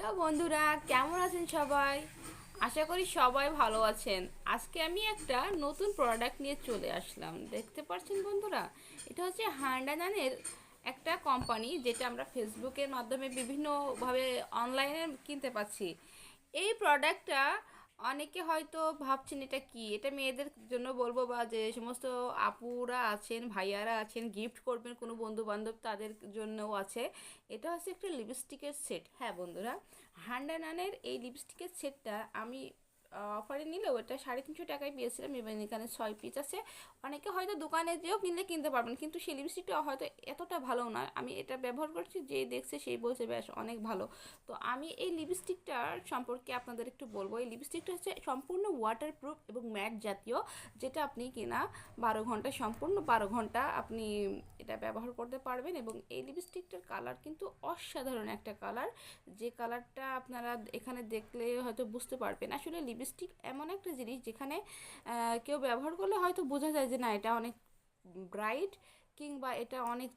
Hello বন্ধুরা, কেমন আছেন সবাই? আশা করি সবাই ভালো আছেন। আজকে আমি একটা নতুন প্রোডাক্ট নিয়ে চলে আসলাম। দেখতে পাচ্ছেন বন্ধুরা, এটা হচ্ছে হান্ডানানের একটা কোম্পানি, যেটা আমরা ফেসবুকের মাধ্যমে বিভিন্নভাবে অনলাইনে কিনতে পাচ্ছি। এই প্রোডাক্টটা অনেকে হয়তো ভাবছেন এটা কি, এটা মেয়েদের জন্য বলবো, বা যে সমস্ত আপুরা আছেন, ভাইয়ারা আছেন, গিফট করবেন কোনো বন্ধু বান্ধব, তাদের জন্যও আছে। এটা হচ্ছে একটা লিপস্টিকের সেট। হ্যাঁ বন্ধুরা, হান্ডানানের এই লিপস্টিকের সেটটা আমি অফারে নিলেও এটা 350 টাকায় পেয়েছিলাম, এবং এখানে 6 পিস আছে। অনেকে হয়তো দোকানে যেও কিনলে কিনতে পারবেন, কিন্তু সেই লিপস্টিকটা হয়তো এতটা ভালো নয়। আমি এটা ব্যবহার করছি, যে দেখছে সেই বলছে বেশ অনেক ভালো। তো আমি এই লিপস্টিকটার সম্পর্কে আপনাদের একটু বলবো। এই লিপস্টিকটা হচ্ছে সম্পূর্ণ ওয়াটারপ্রুফ এবং ম্যাট জাতীয়, যেটা আপনি কিনা 12 ঘন্টা, সম্পূর্ণ 12 ঘন্টা আপনি এটা ব্যবহার করতে পারবেন। এবং এই লিপস্টিকটার কালার কিন্তু অসাধারণ একটা কালার, যে কালারটা আপনারা এখানে দেখলে হয়তো বুঝতে পারবেন। আসলে লিপস্টিক এমন একটা জিনিস যেখানে কেউ ব্যবহার করলে হয়তো বোঝা যায় যে না, এটা অনেক ব্রাইট, কিংবা এটা অনেক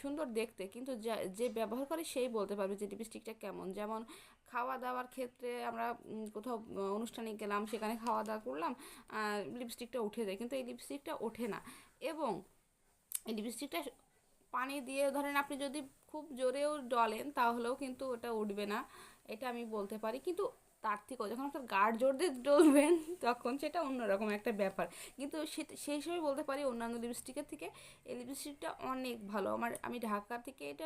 সুন্দর দেখতে, কিন্তু যে ব্যবহার করে সেই বলতে পারবে যে লিপস্টিকটা কেমন। যেমন খাওয়া দাওয়ার ক্ষেত্রে আমরা কোথাও অনুষ্ঠানে গেলাম, সেখানে খাওয়া দাওয়া করলাম, লিপস্টিকটা উঠে যায়, কিন্তু এই লিপস্টিকটা ওঠে না। এবং এই লিপস্টিকটা পানি দিয়ে ধরেন আপনি যদি খুব জোরেও ডলেন, তাহলেও কিন্তু ওটা উঠবে না, এটা আমি বলতে পারি। কিন্তু তার থেকেও যখন আপনার গাঢ় জোর দিয়ে ডলবেন, তখন সেটা অন্যরকম একটা ব্যাপার। কিন্তু সেই হিসেবে বলতে পারি অন্যান্য লিপস্টিকের থেকে এই লিপস্টিকটা অনেক ভালো। আমি ঢাকা থেকে এটা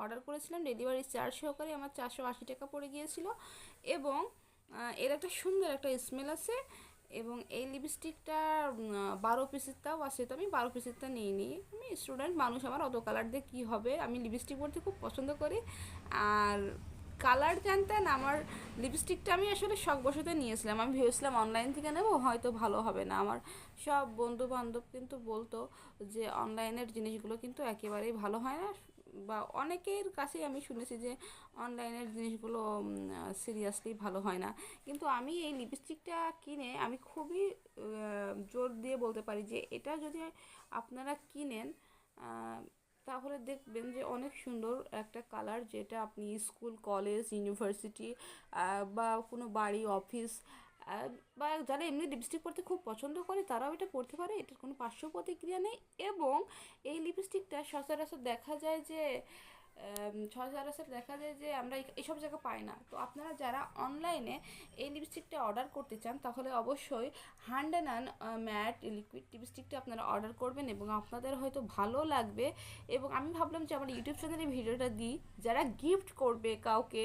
অর্ডার করেছিলাম, ডেলিভারি চার্জ সহকারে আমার 480 টাকা পড়ে গিয়েছিল। এবং এর একটা সুন্দর একটা স্মেল আছে। এবং এই লিপস্টিকটা 12 পিসেরটাও আছে, তো আমি 12 পিসেরটা নিইনি। আমি স্টুডেন্ট মানুষ, আমার অত কালার দিয়ে কী হবে। আমি লিপস্টিক পরতে খুব পছন্দ করি। আর কালার জানতেন, আমার লিপস্টিকটা আমি আসলে শখবশত নিয়েছিলাম। আমি ভেবেছিলাম অনলাইন থেকে নেব, হয়তো ভালো হবে না। আমার সব বন্ধু বান্ধব কিন্তু বলতো যে অনলাইনের জিনিসগুলো কিন্তু একেবারেই ভালো হয় না, বা অনেকের কাছেই আমি শুনেছি যে অনলাইনের জিনিসগুলো সিরিয়াসলি ভালো হয় না। কিন্তু আমি এই লিপস্টিকটা কিনে আমি খুবই জোর দিয়ে বলতে পারি যে এটা যদি আপনারা কিনেন, তাহলে দেখবেন যে অনেক সুন্দর একটা কালার, যেটা আপনি স্কুল, কলেজ, ইউনিভার্সিটি, বা কোনো বাড়ি, অফিস, বা যারা এমনি লিপস্টিক পরতে খুব পছন্দ করে তারাও এটা পরতে পারে। এটার কোনো পার্শ্ব প্রতিক্রিয়া নেই। এবং এই লিপস্টিকটা সচরাচর দেখা যায় যে আমরা এইসব জায়গায় পাই না। তো আপনারা যারা অনলাইনে এই লিপস্টিকটা অর্ডার করতে চান, তাহলে অবশ্যই হান্ডানান ম্যাট লিকুইড লিপস্টিকটা আপনারা অর্ডার করবেন, এবং আপনাদের হয়তো ভালো লাগবে। এবং আমি ভাবলাম যে আমার ইউটিউব চ্যানেলে ভিডিওটা দিই, যারা গিফট করবে কাউকে,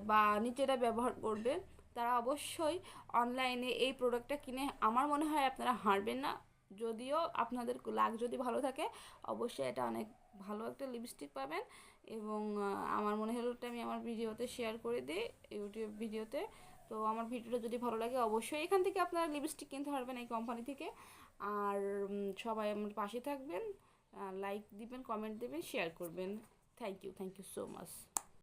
বা নিজেরা ব্যবহার করবে, তারা অবশ্যই অনলাইনে এই প্রোডাক্টটা কিনে আমার মনে হয় আপনারা হারবেন না। যদিও আপনাদের লাক যদি ভালো থাকে, অবশ্যই এটা অনেক ভালো একটা লিপস্টিক পাবেন। এবং আমার মনে হলো ওটা আমি আমার ভিডিওতে শেয়ার করে দিই, ইউটিউব ভিডিওতে। তো আমার ভিডিওটা যদি ভালো লাগে, অবশ্যই এখান থেকে আপনারা লিপস্টিক কিনতে পারবেন, এই কোম্পানি থেকে। আর সবাই আমার পাশে থাকবেন, লাইক দিবেন, কমেন্ট দেবেন, শেয়ার করবেন। Thank you so much.